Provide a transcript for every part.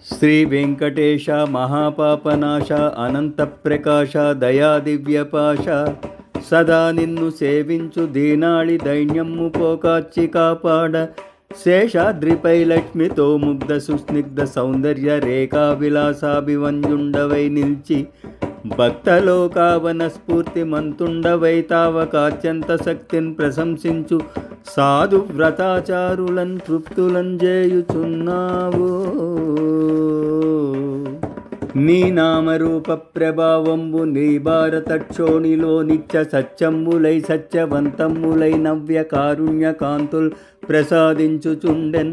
శ్రీ వెంకటేశ మహాపాపనాశ అనంతప్రకాశ దయాదివ్యపాశ సదా నిన్ను సేవించు దీనాళి దైన్యమ్ము పోకాచి కాపాడ శేషాద్రిపై లక్ష్మితో ముగ్ధ సుస్నిగ్ధ సౌందర్య రేఖా విలాసాభివంజుండవై నిల్చి భక్తలోకావన స్ఫూర్తి మంతుండవై తావకాత్యంత శక్తిని ప్రశంసించు సాధు వ్రతాచారులన్ తృప్తులం చేయుచున్నావు. నీ నామరూప ప్రభావంబు నీ భారతక్షోణిలో నిత్య సత్యమ్ములై సత్యవంతమ్ములై నవ్య కారుణ్య కాంతుల్ ప్రసాదించుచుండెన్.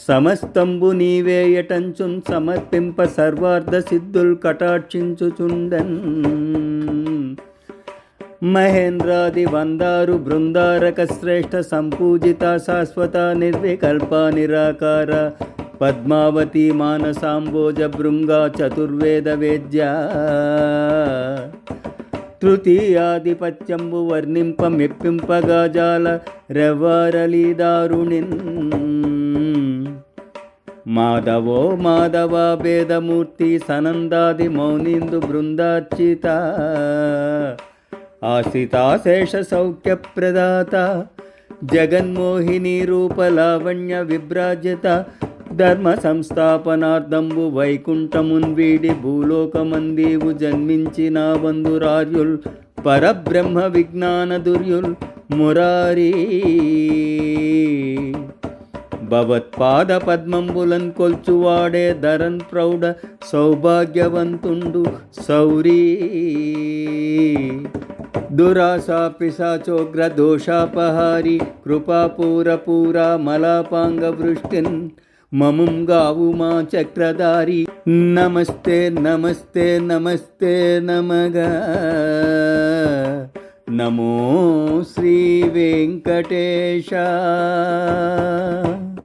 సమస్తంబు నీవేయటంచున్ సమర్పింప సర్వార్థ సిద్ధుల్ కటాక్షించుచుండెన్. మహేంద్రాది వందారు బృందారక శ్రేష్ఠ సంపూజిత శాశ్వత నిర్వికల్ప నిరాకార పద్మావతి మానసాంబోజ భృంగా చతుర్వేద వేద్య తృతీయాధిపత్యంబు వర్ణింప మెప్పింపగా జాల రెవ్వారలీదారుణిన్. మాధవో మాధవ భేదమూర్తి సనందాది మౌనిందు బృందార్చిత ఆశ్రితాశేష సౌఖ్య ప్రదాత జగన్మోహిని రూపలావణ్య విభ్రాజ్యత ధర్మ సంస్థాపనార్థంబు వైకుంఠమున్ వీడి భూలోకమందీవు జన్మించిన బంధురార్యుల్ పరబ్రహ్మ విజ్ఞాన దుర్యుల్ మురారీ. భవత్పాద పద్మంబులన్ కొల్చువాడే ధరన్ ప్రౌఢ సౌభాగ్యవంతుండు సౌరీ. దురాశా పిశాచోగ్ర దోషాపహారి కృపాపూర మలాపాంగ వృష్టిన్ మముం గావు మా చక్రధారి. నమస్తే నమస్తే నమస్తే నమగా నమో శ్రీ వెంకటేశ.